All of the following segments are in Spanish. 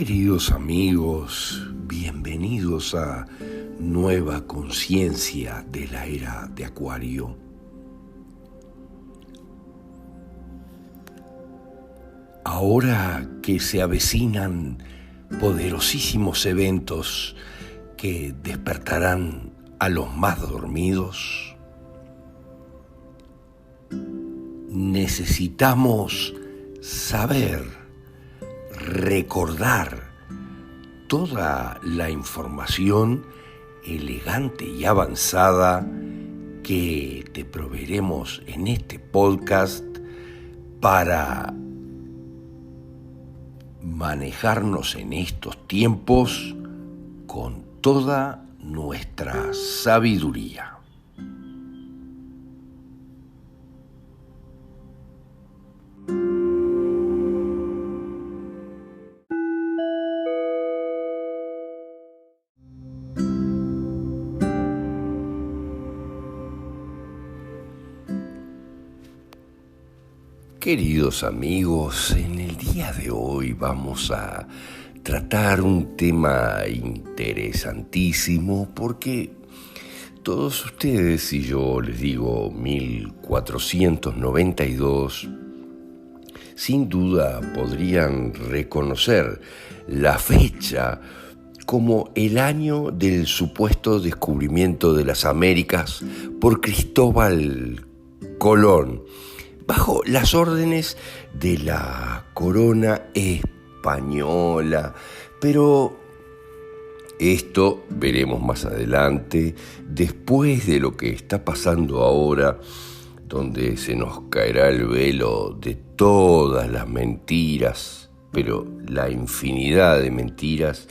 Queridos amigos, bienvenidos a Nueva Conciencia de la Era de Acuario. Ahora que se avecinan poderosísimos eventos que despertarán a los más dormidos, necesitamos saber, recordar toda la información elegante y avanzada que te proveeremos en este podcast para manejarnos en estos tiempos con toda nuestra sabiduría. Queridos amigos, en el día de hoy vamos a tratar un tema interesantísimo porque todos ustedes, si yo les digo 1492, sin duda podrían reconocer la fecha como el año del supuesto descubrimiento de las Américas por Cristóbal Colón, bajo las órdenes de la corona española. Pero esto veremos más adelante, después de lo que está pasando ahora, donde se nos caerá el velo de todas las mentiras, pero la infinidad de mentiras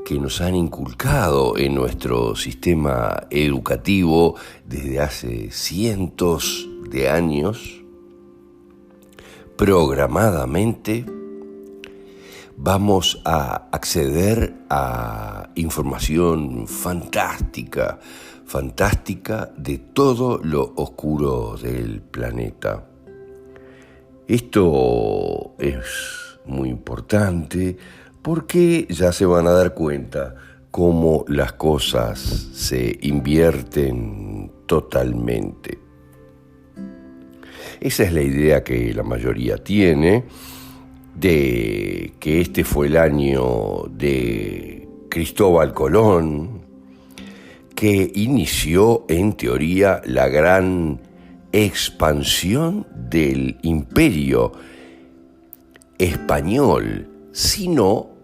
que nos han inculcado en nuestro sistema educativo desde hace cientos de años. Programadamente vamos a acceder a información fantástica de todo lo oscuro del planeta. Esto es muy importante porque ya se van a dar cuenta cómo las cosas se invierten totalmente. Esa es la idea que la mayoría tiene, de que este fue el año de Cristóbal Colón, que inició en teoría la gran expansión del imperio español, sino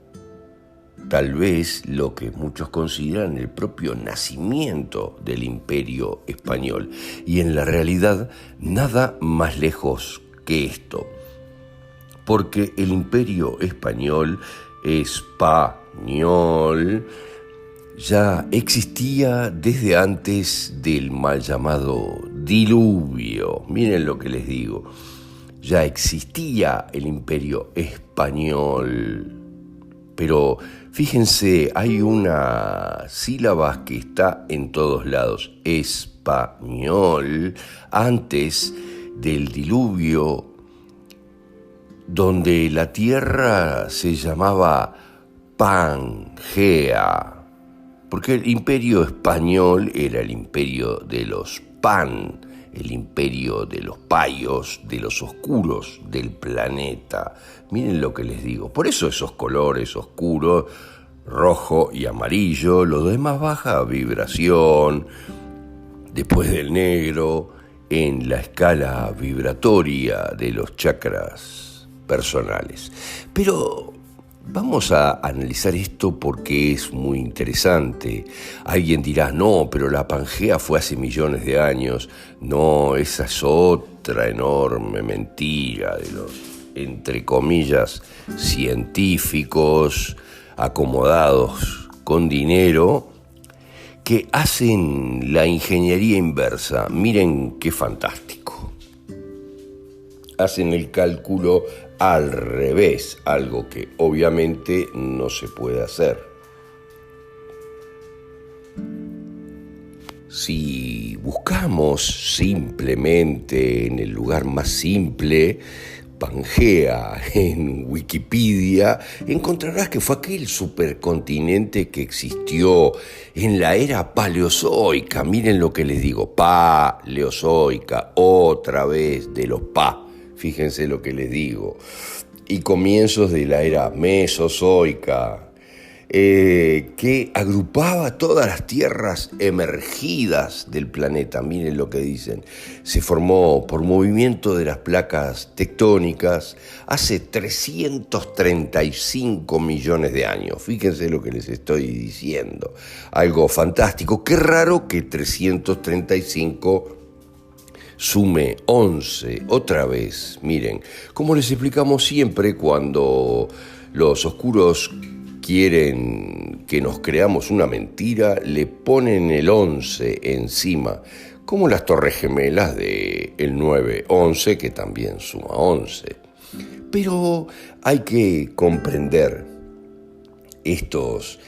tal vez lo que muchos consideran el propio nacimiento del Imperio Español. Y en la realidad, nada más lejos que esto. Porque el Imperio Español ya existía desde antes del mal llamado diluvio. Miren lo que les digo. Ya existía el Imperio Español. Pero fíjense, hay una sílaba que está en todos lados, español, antes del diluvio, donde la tierra se llamaba Pangea, porque el imperio español era el imperio de los pan, el imperio de los payos, de los oscuros del planeta. Miren lo que les digo. Por eso esos colores oscuros, rojo y amarillo, lo demás baja vibración, después del negro, en la escala vibratoria de los chakras personales. Pero vamos a analizar esto porque es muy interesante. Alguien dirá, no, pero la Pangea fue hace millones de años. No, esa es otra enorme mentira de los, entre comillas, científicos acomodados con dinero que hacen la ingeniería inversa. Miren qué fantástico. Hacen el cálculo al revés, algo que obviamente no se puede hacer. Si buscamos simplemente en el lugar más simple Pangea en Wikipedia, encontrarás que fue aquel supercontinente que existió en la era paleozoica. Miren lo que les digo, paleozoica, otra vez de los fíjense lo que les digo, y comienzos de la era mesozoica, que agrupaba todas las tierras emergidas del planeta. Miren lo que dicen. Se formó por movimiento de las placas tectónicas hace 335 millones de años. Fíjense lo que les estoy diciendo. Algo fantástico. Qué raro que 335 sume 11 otra vez. Miren, como les explicamos siempre, cuando los oscuros quieren que nos creamos una mentira, le ponen el 11 encima, como las torres gemelas de el 9-11, que también suma 11. Pero hay que comprender estos.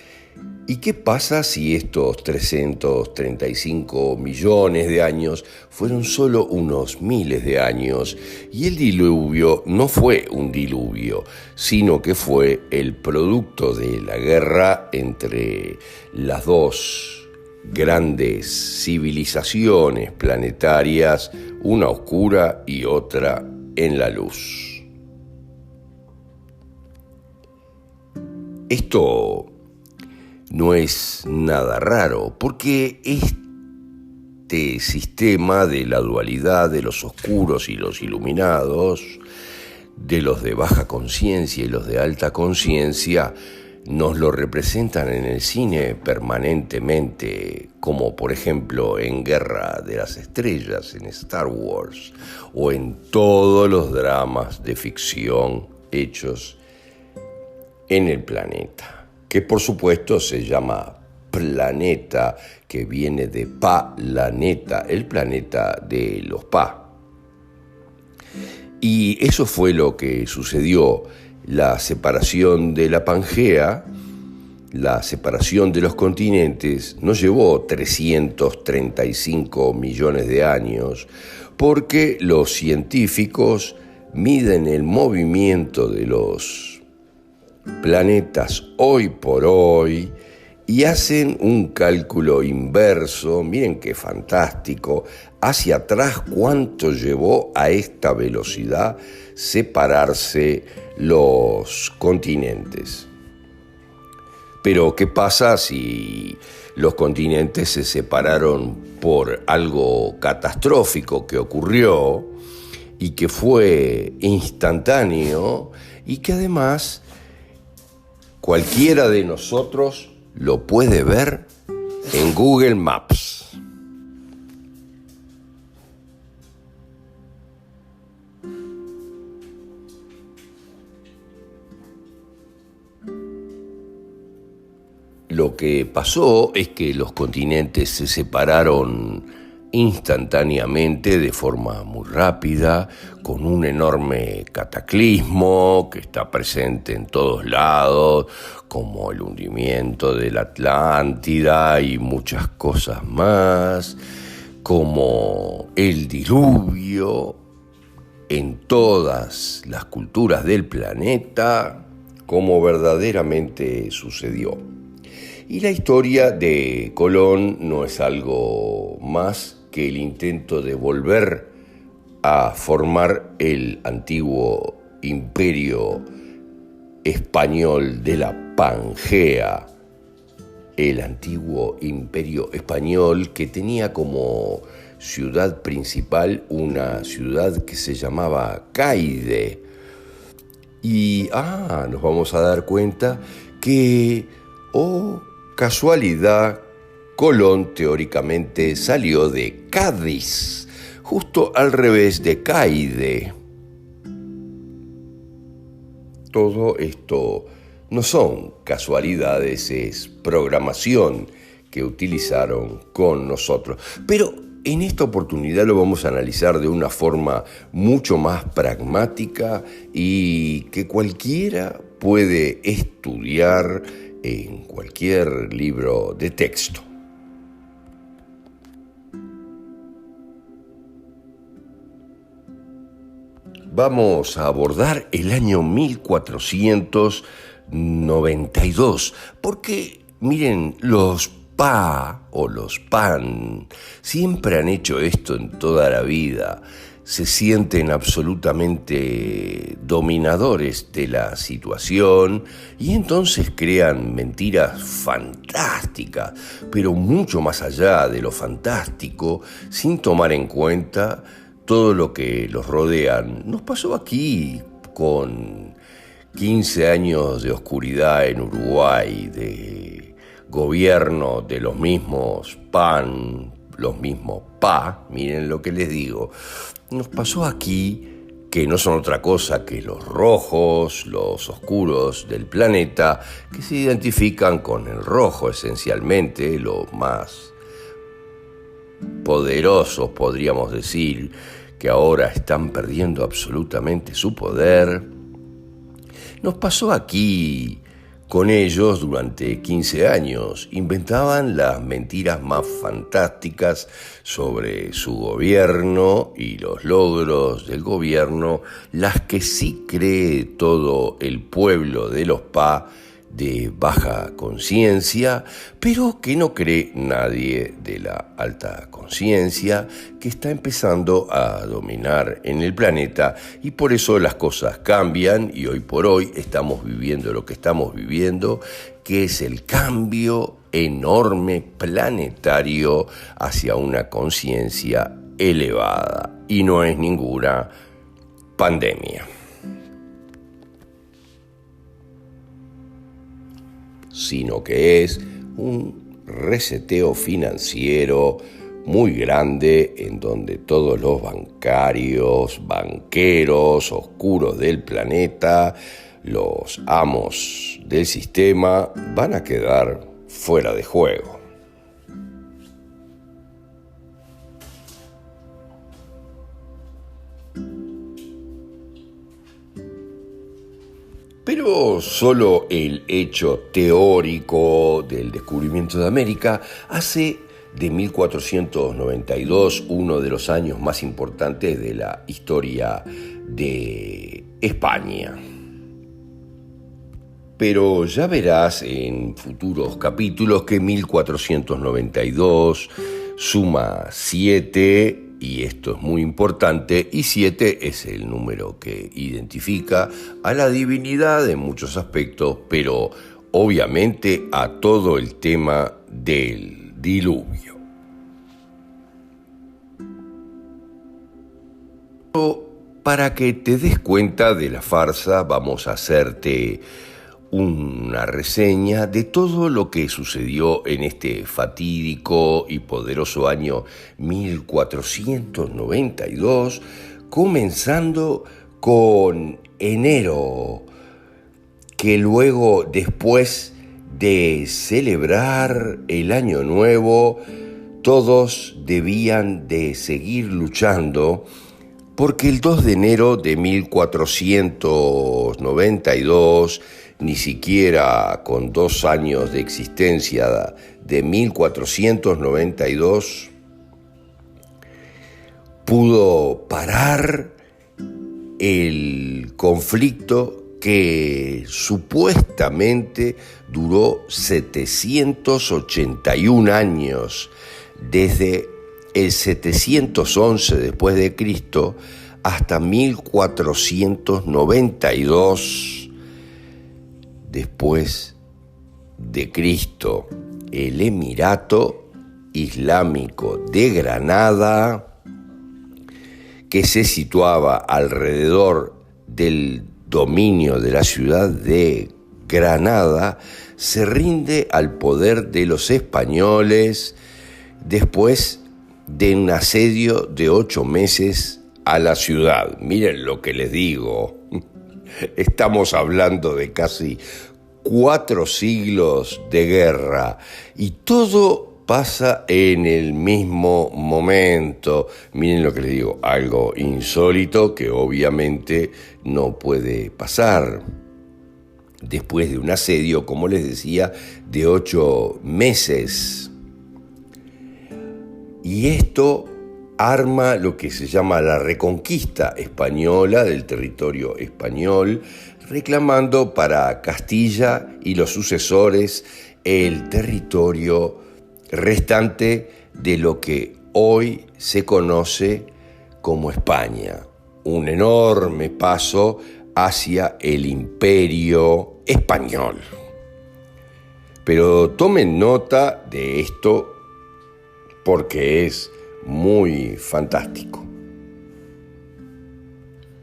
¿Y qué pasa si estos 335 millones de años fueron solo unos miles de años y el diluvio no fue un diluvio, sino que fue el producto de la guerra entre las dos grandes civilizaciones planetarias, una oscura y otra en la luz? Esto no es nada raro, porque este sistema de la dualidad de los oscuros y los iluminados, de los de baja conciencia y los de alta conciencia, nos lo representan en el cine permanentemente, como por ejemplo en Guerra de las Estrellas, en Star Wars, o en todos los dramas de ficción hechos en el planeta, que por supuesto se llama planeta, que viene de planeta, el planeta de los Y eso fue lo que sucedió. La separación de la Pangea, la separación de los continentes, nos llevó 335 millones de años, porque los científicos miden el movimiento de los planetas hoy por hoy y hacen un cálculo inverso. Miren qué fantástico, hacia atrás cuánto llevó a esta velocidad separarse los continentes. Pero ¿qué pasa si los continentes se separaron por algo catastrófico que ocurrió y que fue instantáneo y que además cualquiera de nosotros lo puede ver en Google Maps? Lo que pasó es que los continentes se separaron instantáneamente, de forma muy rápida, con un enorme cataclismo que está presente en todos lados, como el hundimiento de la Atlántida y muchas cosas más, como el diluvio en todas las culturas del planeta, como verdaderamente sucedió. Y la historia de Colón no es algo más que el intento de volver a formar el antiguo imperio español de la Pangea, el antiguo imperio español que tenía como ciudad principal una ciudad que se llamaba Caide. Y nos vamos a dar cuenta que, casualidad, Colón teóricamente salió de Cádiz, justo al revés de Caide. Todo esto no son casualidades, es programación que utilizaron con nosotros. Pero en esta oportunidad lo vamos a analizar de una forma mucho más pragmática y que cualquiera puede estudiar en cualquier libro de texto. vamos a abordar el año 1492, porque miren, los PA o los PAN siempre han hecho esto en toda la vida. Se sienten absolutamente dominadores de la situación y entonces crean mentiras fantásticas, pero mucho más allá de lo fantástico, sin tomar en cuenta todo lo que los rodean. Nos pasó aquí con 15 años de oscuridad en Uruguay, de gobierno de los mismos PAN, los mismos PA, miren lo que les digo. Nos pasó aquí que no son otra cosa que los rojos, los oscuros del planeta, que se identifican con el rojo esencialmente, los más poderosos, podríamos decir, que ahora están perdiendo absolutamente su poder. Nos pasó aquí con ellos durante 15 años. Inventaban las mentiras más fantásticas sobre su gobierno y los logros del gobierno, las que sí cree todo el pueblo de los PA de baja conciencia, pero que no cree nadie de la alta conciencia, que está empezando a dominar en el planeta, y por eso las cosas cambian y hoy por hoy estamos viviendo lo que estamos viviendo, que es el cambio enorme planetario hacia una conciencia elevada, y no es ninguna pandemia, sino que es un reseteo financiero muy grande en donde todos los banqueros oscuros del planeta, los amos del sistema, van a quedar fuera de juego. Pero solo el hecho teórico del descubrimiento de América hace de 1492 uno de los años más importantes de la historia de España. Pero ya verás en futuros capítulos que 1492 suma 7, y esto es muy importante, y 7 es el número que identifica a la divinidad en muchos aspectos, pero obviamente a todo el tema del diluvio. Pero para que te des cuenta de la farsa, vamos a hacerte una reseña de todo lo que sucedió en este fatídico y poderoso año 1492, comenzando con enero, que luego, después de celebrar el año nuevo, todos debían de seguir luchando, porque el 2 de enero de 1492, ni siquiera con 2 años de existencia de 1492, pudo parar el conflicto que supuestamente duró 781 años, desde el 711 después de Cristo hasta 1492 después de Cristo. El Emirato Islámico de Granada, que se situaba alrededor del dominio de la ciudad de Granada, se rinde al poder de los españoles después de un asedio de 8 meses a la ciudad. Miren lo que les digo. Estamos hablando de casi 4 siglos de guerra y todo pasa en el mismo momento. Miren lo que les digo, algo insólito que obviamente no puede pasar después de un asedio, como les decía, de 8 meses. Y esto arma lo que se llama la reconquista española del territorio español, reclamando para Castilla y los sucesores el territorio restante de lo que hoy se conoce como España, un enorme paso hacia el imperio español. Pero tomen nota de esto porque es muy fantástico.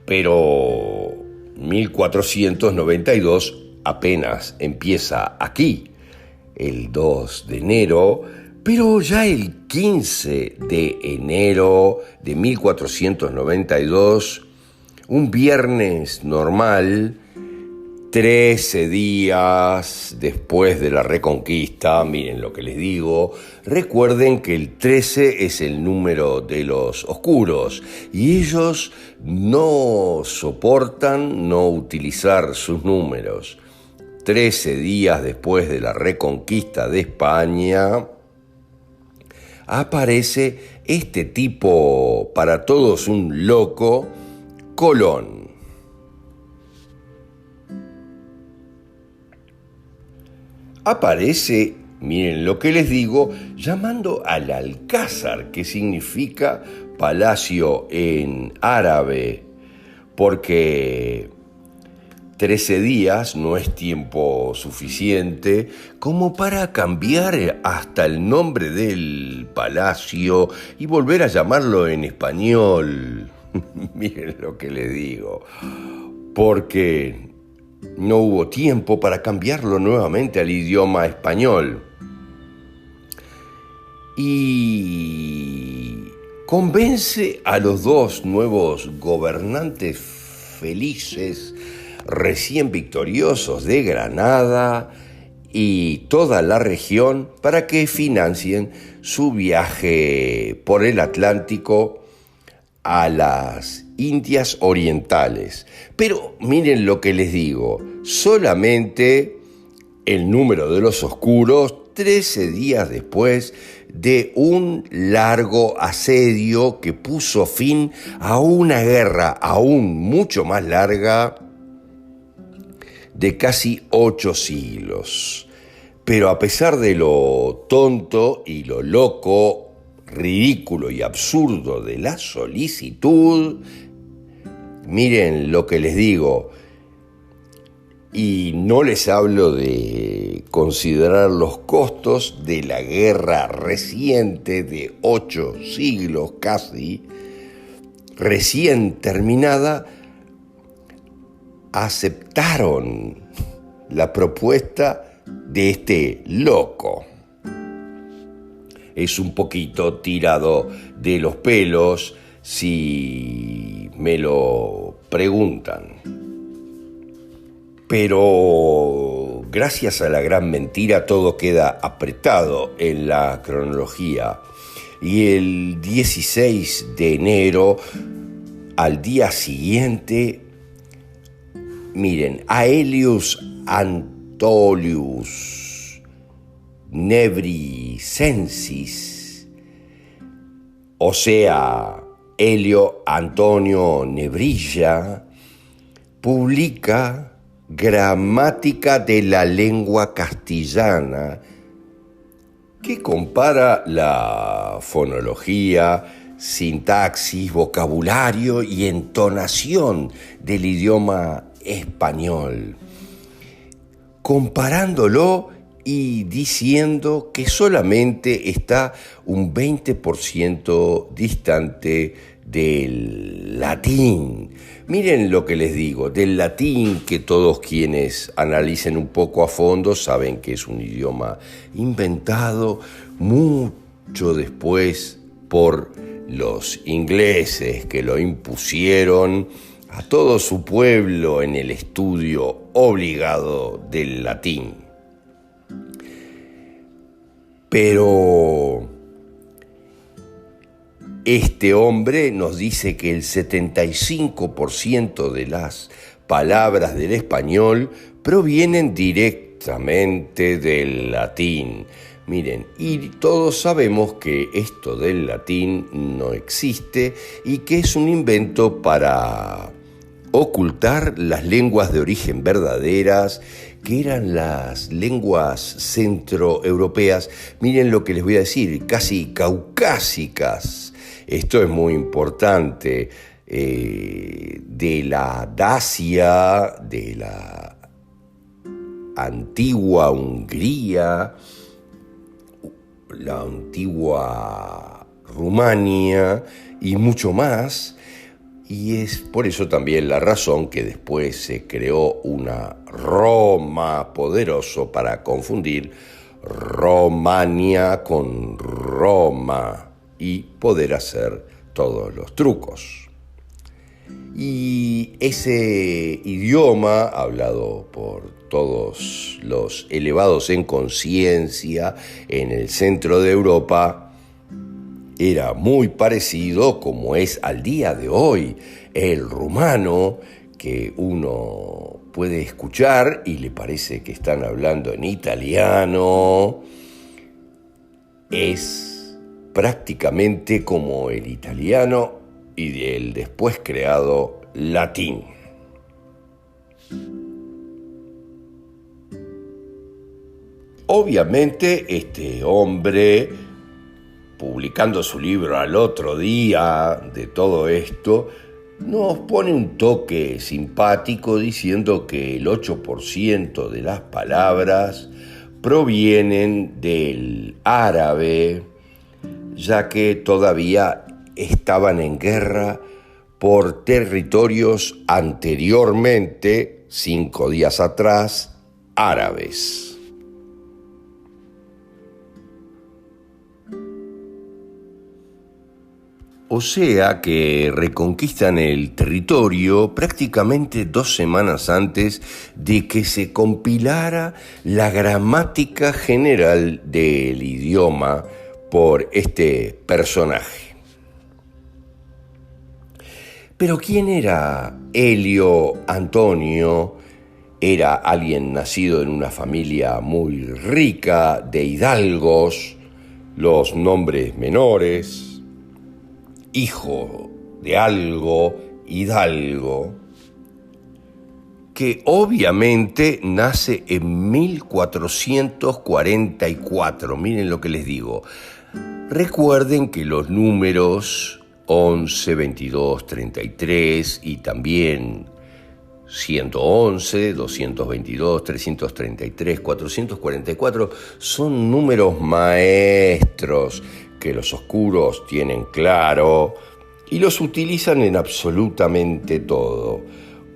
Pero 1492 apenas empieza aquí, el 2 de enero, pero ya el 15 de enero de 1492, un viernes normal, 13 días después de la Reconquista, miren lo que les digo, recuerden que el 13 es el número de los oscuros y ellos no soportan no utilizar sus números. 13 días después de la Reconquista de España, aparece este tipo, para todos un loco, Colón. Aparece, miren lo que les digo, llamando al Alcázar, que significa palacio en árabe, porque 13 días no es tiempo suficiente como para cambiar hasta el nombre del palacio y volver a llamarlo en español. Miren lo que les digo, porque no hubo tiempo para cambiarlo nuevamente al idioma español. Y convence a los dos nuevos gobernantes felices, recién victoriosos de Granada y toda la región para que financien su viaje por el Atlántico a las Indias Orientales. Pero miren lo que les digo, solamente el número de los oscuros 13 días después de un largo asedio que puso fin a una guerra aún mucho más larga de casi 8 siglos. Pero a pesar de lo tonto y lo loco, ridículo y absurdo de la solicitud, miren lo que les digo, y no les hablo de considerar los costos de la guerra reciente de 8 siglos casi, recién terminada, aceptaron la propuesta de este loco. Es un poquito tirado de los pelos si me lo preguntan. Pero gracias a la gran mentira todo queda apretado en la cronología. Y el 16 de enero, al día siguiente, miren, Aelius Antonius Nebrisensis, o sea, Helio Antonio Nebrilla, publica Gramática de la lengua castellana, que compara la fonología, sintaxis, vocabulario y entonación del idioma español, comparándolo y diciendo que solamente está un 20% distante del latín. Miren lo que les digo, del latín, que todos quienes analicen un poco a fondo saben que es un idioma inventado mucho después por los ingleses, que lo impusieron a todo su pueblo en el estudio obligado del latín. Pero este hombre nos dice que el 75% de las palabras del español provienen directamente del latín. Miren, y todos sabemos que esto del latín no existe y que es un invento para ocultar las lenguas de origen verdaderas, que eran las lenguas centroeuropeas. Miren lo que les voy a decir, casi caucásicas. Esto es muy importante. De la Dacia, de la antigua Hungría, la antigua Rumania y mucho más, y es por eso también la razón que después se creó una Roma poderoso para confundir Romania con Roma y poder hacer todos los trucos. Y ese idioma, hablado por todos los elevados en conciencia en el centro de Europa, era muy parecido, como es al día de hoy, el rumano, que uno puede escuchar y le parece que están hablando en italiano. Es prácticamente como el italiano y del después creado latín. Obviamente este hombre, publicando su libro al otro día de todo esto, nos pone un toque simpático diciendo que el 8% de las palabras provienen del árabe, ya que todavía estaban en guerra por territorios anteriormente, 5 días atrás, árabes. O sea que reconquistan el territorio prácticamente 2 semanas antes de que se compilara la gramática general del idioma por este personaje. Pero ¿quién era Elio Antonio? Era alguien nacido en una familia muy rica de hidalgos, los nombres menores, hijo de algo, hidalgo, que obviamente nace en 1444. Miren lo que les digo. Recuerden que los números 11, 22, 33 y también 111, 222, 333, 444 son números maestros que los oscuros tienen claro y los utilizan en absolutamente todo.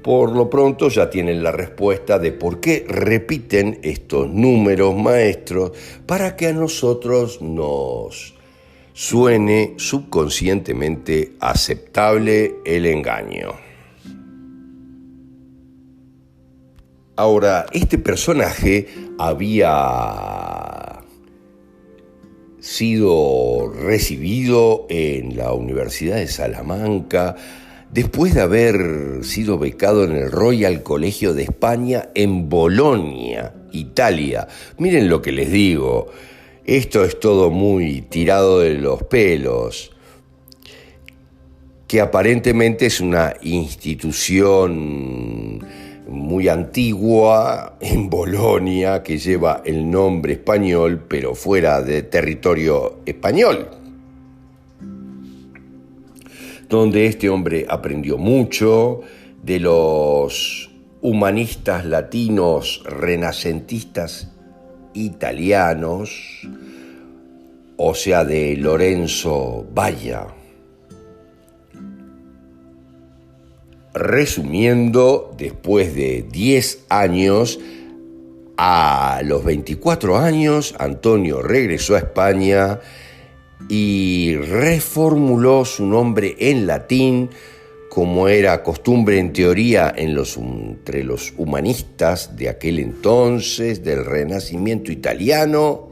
Por lo pronto ya tienen la respuesta de por qué repiten estos números maestros para que a nosotros nos suene subconscientemente aceptable el engaño. Ahora, este personaje había sido recibido en la Universidad de Salamanca después de haber sido becado en el Royal Colegio de España en Bolonia, Italia. Miren lo que les digo, esto es todo muy tirado de los pelos, que aparentemente es una institución muy antigua en Bolonia que lleva el nombre español pero fuera de territorio español, donde este hombre aprendió mucho de los humanistas latinos renacentistas italianos, o sea, de Lorenzo Valla. Resumiendo, después de 10 años, a los 24 años, Antonio regresó a España y reformuló su nombre en latín, como era costumbre en teoría entre los humanistas de aquel entonces, del Renacimiento italiano,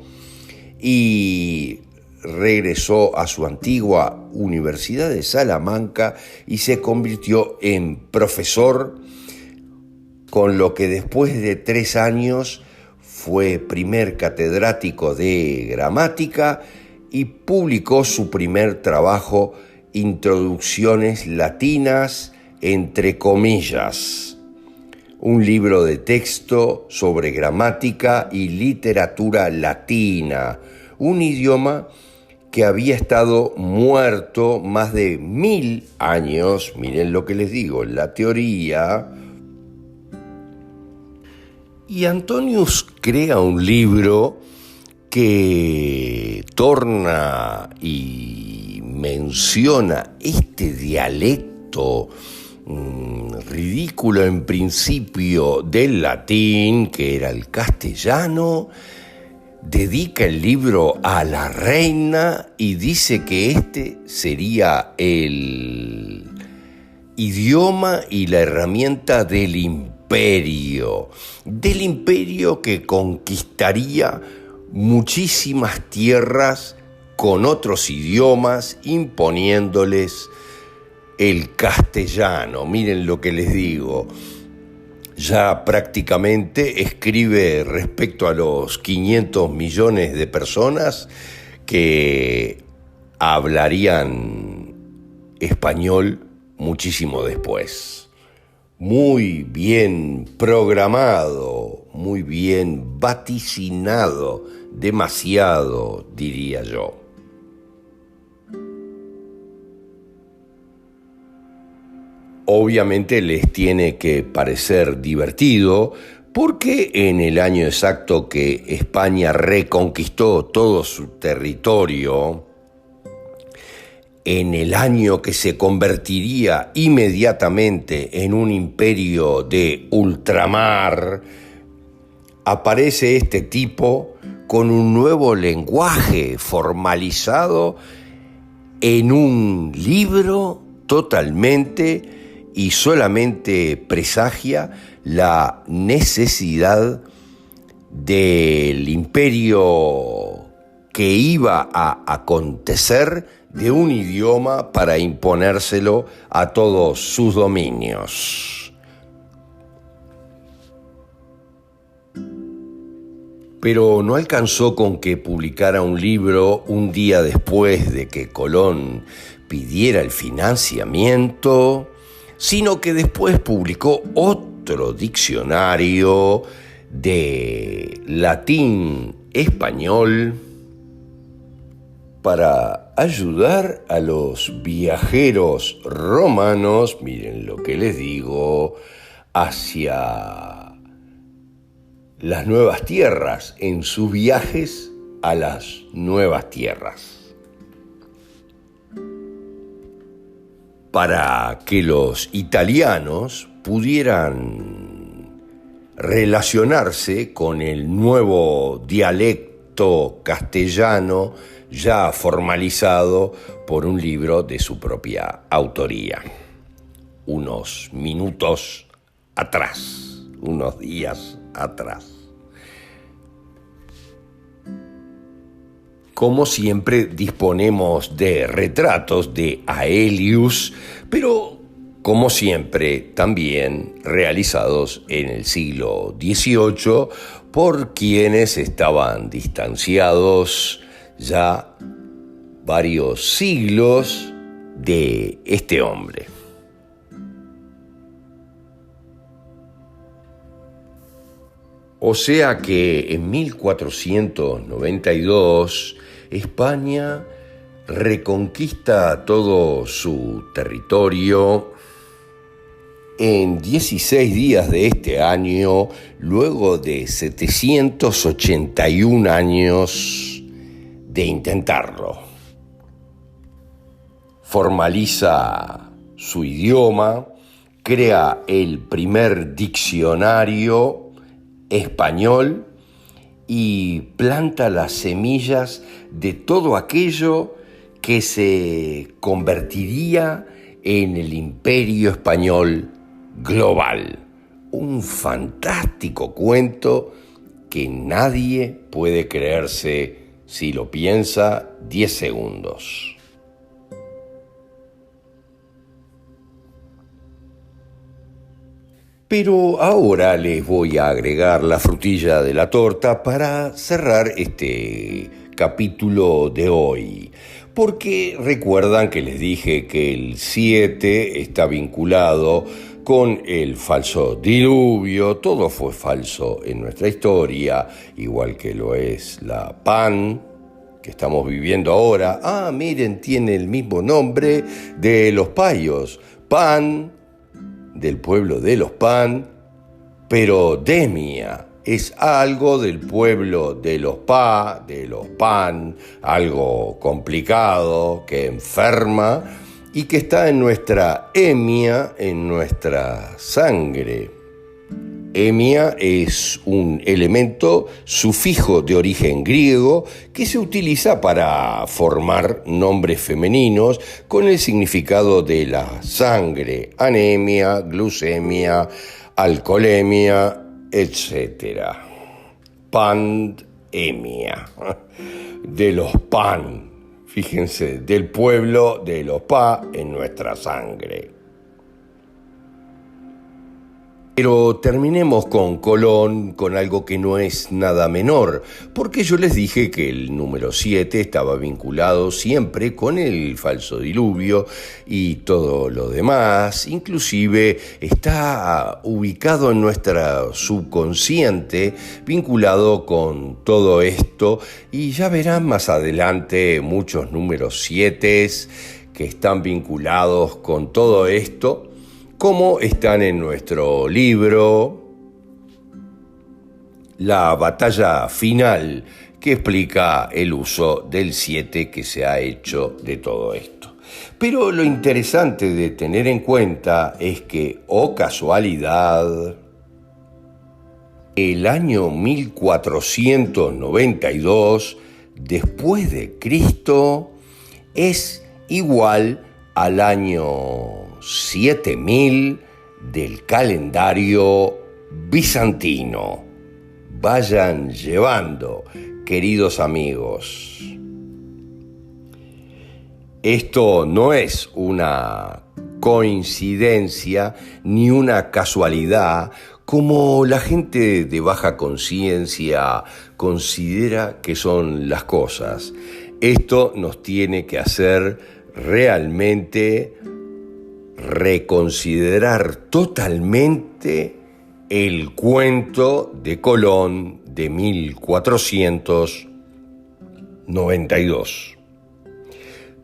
y regresó a su antigua Universidad de Salamanca y se convirtió en profesor, con lo que después de 3 años fue primer catedrático de gramática y publicó su primer trabajo, Introducciones latinas, entre comillas, un libro de texto sobre gramática y literatura latina, un idioma que había estado muerto más de 1000 años, miren lo que les digo, la teoría. Y Antonius crea un libro que torna y menciona este dialecto ridículo en principio del latín, que era el castellano. Dedica el libro a la reina y dice que este sería el idioma y la herramienta del imperio que conquistaría muchísimas tierras con otros idiomas, imponiéndoles el castellano. Miren lo que les digo. Ya prácticamente escribe respecto a los 500 millones de personas que hablarían español muchísimo después. Muy bien programado, muy bien vaticinado, demasiado, diría yo. Obviamente les tiene que parecer divertido porque en el año exacto que España reconquistó todo su territorio, en el año que se convertiría inmediatamente en un imperio de ultramar, aparece este tipo con un nuevo lenguaje formalizado en un libro totalmente y solamente presagia la necesidad del imperio que iba a acontecer de un idioma para imponérselo a todos sus dominios. Pero no alcanzó con que publicara un libro un día después de que Colón pidiera el financiamiento, sino que después publicó otro diccionario de latín-español para ayudar a los viajeros romanos, miren lo que les digo, hacia las nuevas tierras, en sus viajes a las nuevas tierras. Para que los italianos pudieran relacionarse con el nuevo dialecto castellano ya formalizado por un libro de su propia autoría. Unos minutos atrás, unos días atrás. Como siempre, disponemos de retratos de Aelius, pero como siempre, también realizados en el siglo XVIII por quienes estaban distanciados ya varios siglos de este hombre. O sea que en 1492 España reconquista todo su territorio. En 16 días de este año, luego de 781 años de intentarlo, formaliza su idioma, crea el primer diccionario español y planta las semillas de todo aquello que se convertiría en el imperio español global. Un fantástico cuento que nadie puede creerse si lo piensa 10 segundos. Pero ahora les voy a agregar la frutilla de la torta para cerrar este capítulo de hoy. Porque recuerdan que les dije que el 7 está vinculado con el falso diluvio. Todo fue falso en nuestra historia, igual que lo es la PAN que estamos viviendo ahora. Miren, tiene el mismo nombre de los payos. PAN, del pueblo de los PAN, pero demia es algo del pueblo de los PAN, algo complicado, que enferma y que está en nuestra hemia, en nuestra sangre. Hemia es un elemento sufijo de origen griego que se utiliza para formar nombres femeninos con el significado de la sangre, anemia, glucemia, alcoholemia, etc. Pandemia, de los pan, fíjense, del pueblo de los en nuestra sangre. Pero terminemos con Colón, con algo que no es nada menor, porque yo les dije que el número 7 estaba vinculado siempre con el falso diluvio y todo lo demás, inclusive está ubicado en nuestra subconsciente, vinculado con todo esto, y ya verán más adelante muchos números 7 que están vinculados con todo esto, como están en nuestro libro La batalla final, que explica el uso del 7 que se ha hecho de todo esto. Pero lo interesante de tener en cuenta es que, casualidad, el año 1492 después de Cristo es igual al año 7000 del calendario bizantino. Vayan llevando, queridos amigos. Esto no es una coincidencia ni una casualidad como la gente de baja conciencia considera que son las cosas. Esto nos tiene que hacer realmente reconsiderar totalmente el cuento de Colón de 1492.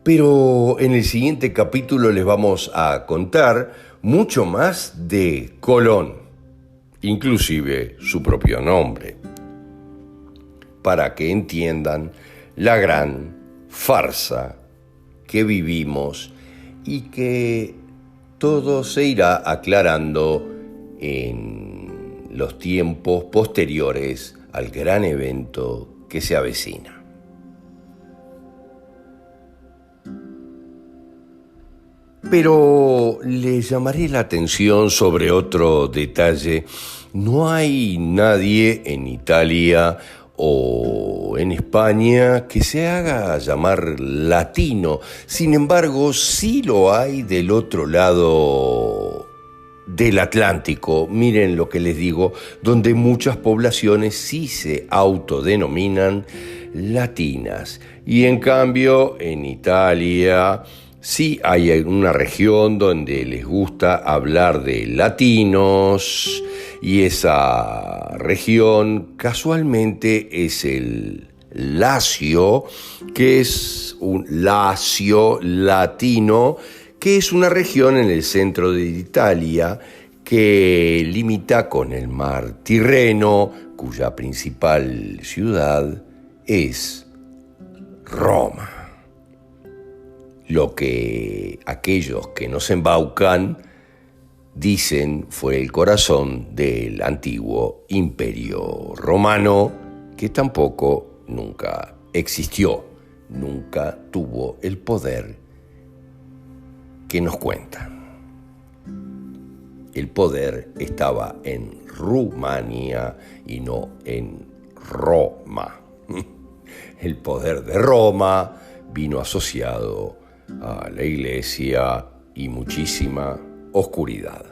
Pero en el siguiente capítulo les vamos a contar mucho más de Colón, inclusive su propio nombre, para que entiendan la gran farsa que vivimos y que todo se irá aclarando en los tiempos posteriores al gran evento que se avecina. Pero le llamaré la atención sobre otro detalle. No hay nadie en Italia o en España que se haga llamar latino. Sin embargo, sí lo hay del otro lado del Atlántico. Miren lo que les digo, donde muchas poblaciones sí se autodenominan latinas. Y en cambio, en Italia sí hay una región donde les gusta hablar de latinos, y esa región casualmente es el Lacio, que es un Lacio latino, que es una región en el centro de Italia que limita con el mar Tirreno, cuya principal ciudad es Roma. Lo que aquellos que nos embaucan dicen fue el corazón del antiguo imperio romano, que tampoco nunca existió, nunca tuvo el poder que nos cuentan. El poder estaba en Rumania y no en Roma. El poder de Roma vino asociado a la iglesia y muchísima oscuridad.